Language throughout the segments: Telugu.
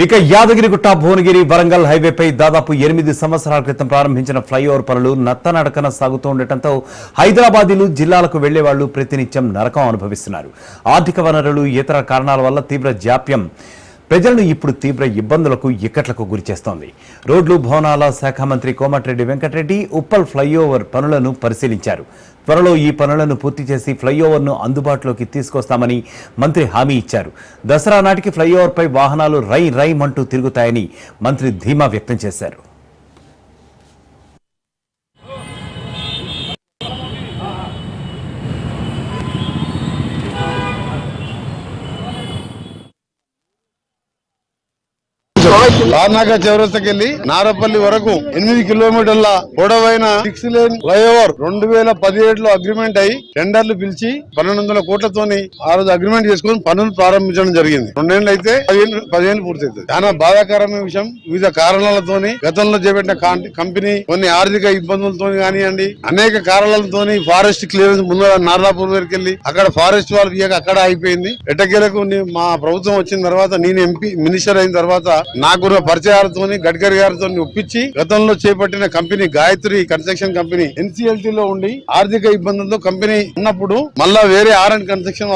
ఇక యాదగిరిగుట్ట భువనగిరి వరంగల్ హైవేపై దాదాపు 8 సంవత్సరాల క్రితం ప్రారంభించిన ఫ్లైఓవర్ పనులు నత్తనడకన సాగుతూ ఉండటంతో హైదరాబాదీలు జిల్లాలకు వెళ్లే వాళ్లు ప్రతినిత్యం నరకం అనుభవిస్తున్నారు. ఆర్థిక వనరులు ఇతర కారణాల వల్ల తీవ్ర జాప్యం ప్రజలను ఇప్పుడు తీవ్ర ఇబ్బందులకు ఇక్కట్లకు గురిచేస్తోంది. రోడ్లు భవనాల శాఖ మంత్రి కోమటిరెడ్డి వెంకటరెడ్డి ఉప్పల్ ఫ్లైఓవర్ పనులను పరిశీలించారు. త్వరలో ఈ పనులను పూర్తి చేసి ఫ్లైఓవర్ను అందుబాటులోకి తీసుకొస్తామని మంత్రి హామీ ఇచ్చారు. దసరా నాటికి ఫ్లైఓవర్పై వాహనాలు రైమంటూ తిరుగుతాయని మంత్రి ధీమా వ్యక్తం చేశారు. బార్నాక చౌరస్తకెళ్లి నారపల్లి వరకు 8 కిలోమీటర్ల పొడవైన 6 లేన్ ఫ్లైఓవర్ 2017లో అగ్రిమెంట్ అయి టెండర్లు పిలిచి 1200 కోట్లతోని ఆ రోజు అగ్రిమెంట్ చేసుకుని పనులు ప్రారంభించడం జరిగింది. 2 ఏళ్ళు అయితే 15 పూర్తవుతుంది. చాలా బాధాకరమైన విషయం. వివిధ కారణాలతోని గతంలో చేపట్టిన కంపెనీ కొన్ని ఆర్థిక ఇబ్బందులతో కానివ్వండి, అనేక కారణాలతోని ఫారెస్ట్ క్లియరెన్స్ ముందు నార్లాపూర్ వరకు వెళ్ళి అక్కడ ఫారెస్ట్ వాళ్ళు ఇయ్యక అక్కడ అయిపోయింది. ఎట్టకేలకు మా ప్రభుత్వం వచ్చిన తర్వాత నేను ఎంపీ మినిస్టర్ అయిన తర్వాత నాకున్న పరిచయాలతో గడ్కరీ గారితో ఒప్పించి గతంలో చేపట్టిన company Gayatri construction company NCLT లో ఉండి ఆర్థిక ఇబ్బందులతో కంపెనీ ఉన్నప్పుడు మళ్ళా వేరే ఆర్&డ్ కన్స్ట్రక్షన్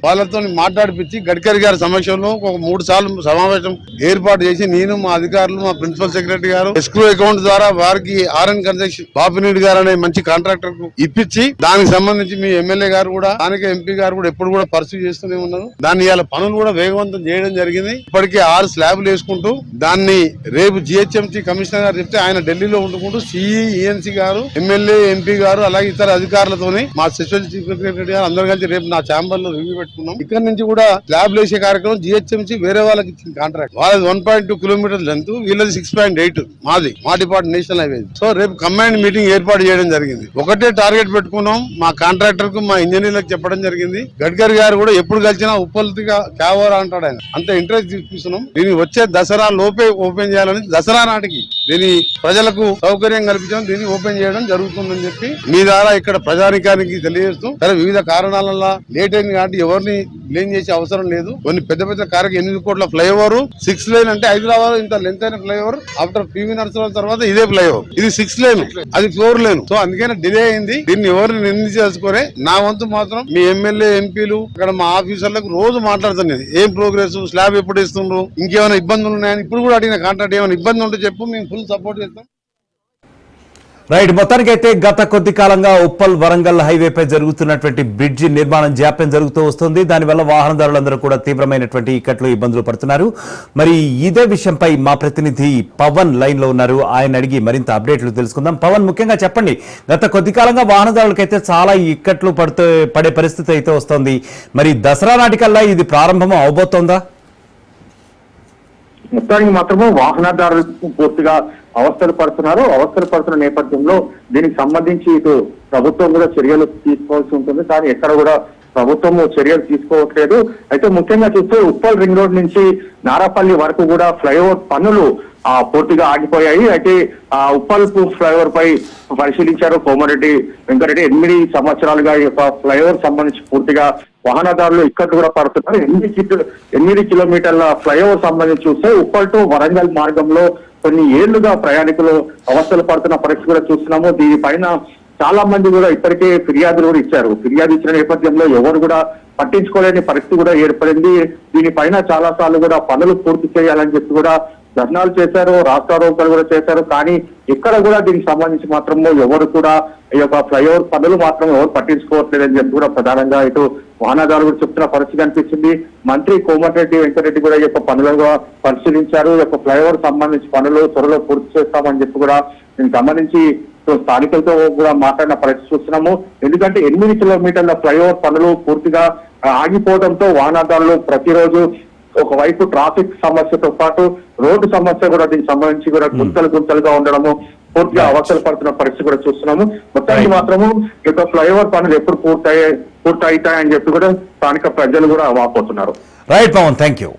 వాళ్ళతో మాట్లాడిపించి గడ్కరీ గారి సమక్షంలో ఒక 3 సార్లు సమావేశం ఏర్పాటు చేసి నేను మా అధికారులు మా ప్రిన్సిపల్ సెక్రటరీ గారు ఎస్క్రూ అకౌంట్ ద్వారా వారికి ఆర్&డ్ కన్స్ట్రక్షన్ బాపినీడి గారు అనే మంచి కాంట్రాక్టర్ కు ఇప్పించి దానికి సంబంధించి మీ ఎమ్మెల్యే గారు కూడా స్థానిక ఎంపీ గారు కూడా ఎప్పుడు కూడా పర్సూ చేస్తూనే ఉన్నారు. దాన్ని ఇవాళ పనులు కూడా వేగవంతం చేయడం జరిగింది. ఇప్పటికే 6 స్లాబ్లు వేసుకుంటూ దాన్ని రేపు జిహెచ్ఎంసీ కమిషనర్ గారు చెప్తే ఆయన ఢిల్లీలో ఉండుకుంటూ సిఈ ఈఎన్సీ గారు ఎమ్మెల్యే ఎంపీ గారు అలాగే ఇతర అధికారులతోని మా స్పెషల్ చీఫ్ సెక్రటరీ గారు అందరూ కలిసి రేపు నా ఛాంబర్ లో రివ్యూ పెట్టుకున్నాం. ఇక్కడ నుంచి కూడా స్లాబ్లు వేసే కార్యక్రమం జిహెచ్ఎంసీ వేరే వాళ్ళకి ఇచ్చిన కాంట్రాక్ట్. వాళ్ళది 1.2 కిలోమీటర్ లెంత్, వీళ్ళది 6.8 మాది మా డిపార్ట్మెంట్ నేషనల్ హైవే. సో రేపు కంబైన్డ్ మీటింగ్ ఏర్పాటు చేయడం జరిగింది. ఒకటే టార్గెట్ పెట్టుకున్నాం. మా కాంట్రాక్టర్ కు మా ఇంజనీర్లకు చెప్పడం జరిగింది. గడ్కరీ గారు కూడా ఎప్పుడు కలిసినా ఉప్పల్తిగా క్యావోరా అంటాడు ఆయన. అంత ఇంట్రెస్ట్ చూపిస్తున్నాం. దీన్ని వచ్చే దసరా లోపే ఓపెన్ చేయాలని, దసరా నాటికి దీని ప్రజలకు సౌకర్యం కల్పించడం, దీన్ని ఓపెన్ చేయడం జరుగుతుందని చెప్పి మీ ద్వారా ఇక్కడ ప్రజానికానికి తెలియజేస్తూ, సరే వివిధ కారణాల వల్ల లేట్ అయింది కాబట్టి ఎవరిని బ్లేమ్ చేసే అవసరం లేదు. కొన్ని పెద్ద పెద్ద కార్యక్రమం 8 కోట్ల ఫ్లైఓవర్ 6 లేన్ అంటే హైదరాబాద్ ఇంత లెంత్ అయిన ఫ్లైఓవర్ ఆఫ్టర్ పివి నరసింహరావు తర్వాత ఇదే ఫ్లైఓవర్. ఇది 6 లేన్, అది 4 లేన్. సో అందుకనే డిలే అయింది. దీన్ని ఎవరిని నిందించుకోరే. నా వంతు మాత్రం మీ ఎమ్మెల్యే ఎంపీలు ఇక్కడ మా ఆఫీసర్లకు రోజు మాట్లాడుతున్నది ఏం ప్రోగ్రెస్, స్లాబ్ ఎప్పుడు ఇస్తుండ్రు, ఇంకేమైనా ఇబ్బందులు ఉన్నాయని ఇప్పుడు కూడా అడిగిన కాంట్రాక్ట్ ఏమైనా ఇబ్బంది ఉంటే చెప్పు, మేము ఫుల్ సపోర్ట్ చేస్తాం. రైట్. మొత్తానికైతే గత కొద్ది కాలంగా ఉప్పల్ వరంగల్ హైవేపై జరుగుతున్నటువంటి బ్రిడ్జి నిర్మాణం జాప్యం జరుగుతూ వస్తుంది. దానివల్ల వాహనదారులందరూ కూడా తీవ్రమైనటువంటి ఇక్కట్లు ఇబ్బందులు పడుతున్నారు. మరి ఇదే విషయంపై మా ప్రతినిధి పవన్ లైన్ లో ఉన్నారు. ఆయన అడిగి మరింత అప్డేట్లు తెలుసుకుందాం. పవన్, ముఖ్యంగా చెప్పండి, గత కొద్ది కాలంగా వాహనదారులకైతే చాలా ఇక్కట్లు పడే పరిస్థితి అయితే వస్తుంది. మరి దసరా నాటికల్లా ఇది ప్రారంభం అవబోతోందా? మొత్తానికి మాత్రమే వాహనదారులు పూర్తిగా అవస్థలు పడుతున్న నేపథ్యంలో దీనికి సంబంధించి ఇటు ప్రభుత్వం కూడా చర్యలు తీసుకోవాల్సి ఉంటుంది. కానీ ఎక్కడ కూడా ప్రభుత్వం చర్యలు తీసుకోవట్లేదు. అయితే ముఖ్యంగా చూస్తే ఉప్పల్ రింగ్ రోడ్ నుంచి నారాపల్లి వరకు కూడా ఫ్లైఓవర్ పనులు పూర్తిగా ఆగిపోయాయి. అయితే ఉప్పల్ ఫ్లైఓవర్ పై పరిశీలించారు కోమటిరెడ్డి వెంకటరెడ్డి. 8 సంవత్సరాలుగా ఈ యొక్క ఫ్లైఓవర్ సంబంధించి పూర్తిగా వాహనదారులు ఇక్కడ కూడా పడుతున్నారు. 8 కిలోమీటర్ల ఫ్లైఓవర్ సంబంధించి చూస్తే ఉప్పల్ టు వరంగల్ మార్గంలో కొన్ని ఏళ్లుగా ప్రయాణికులు అవస్థలు పడుతున్న పరిస్థితి కూడా చూస్తున్నాము. దీనిపైన చాలా మంది కూడా ఇప్పటికే ఫిర్యాదులు కూడా ఇచ్చారు. ఫిర్యాదు ఇచ్చిన నేపథ్యంలో ఎవరు కూడా పట్టించుకోలేని పరిస్థితి కూడా ఏర్పడింది. దీనిపైన చాలా సార్లు కూడా పనులు పూర్తి చేయాలని చెప్పి కూడా ధర్నాలు చేశారు, రాస్తారోకలు కూడా చేశారు. కానీ ఇక్కడ కూడా దీనికి సంబంధించి మాత్రం ఎవరు కూడా ఈ యొక్క ఫ్లైఓవర్ పనులు మాత్రం ఎవరు పట్టించుకోవట్లేదని చెప్పి కూడా ప్రధానంగా ఇటు వాహనదారులు కూడా చెప్తున్న పరిస్థితి కనిపిస్తుంది. మంత్రి కోమటిరెడ్డి వెంకటరెడ్డి కూడా ఈ యొక్క పనులుగా పరిశీలించారు. ఈ యొక్క ఫ్లైఓవర్ సంబంధించి పనులు త్వరలో పూర్తి చేస్తామని చెప్పి కూడా దీనికి సంబంధించి స్థానికులతో కూడా మాట్లాడిన పరిస్థితి చూస్తున్నాము. ఎందుకంటే 8 కిలోమీటర్ల ఫ్లైఓవర్ పనులు పూర్తిగా ఆగిపోవడంతో వాహనదారులు ప్రతిరోజు ఒకవైపు ట్రాఫిక్ సమస్యతో పాటు రోడ్డు సమస్య కూడా దీనికి సంబంధించి కూడా గుంతలుగా ఉండడము, పూర్తిగా అవసరం పడుతున్న పరిస్థితి కూడా చూస్తున్నాము. మొత్తానికి మాత్రము ఈ యొక్క ఫ్లైఓవర్ పనులు ఎప్పుడు పూర్తి అవుతాయని చెప్పి కూడా స్థానిక ప్రజలు కూడా వాపోతున్నారు. Right Pawan, thank you.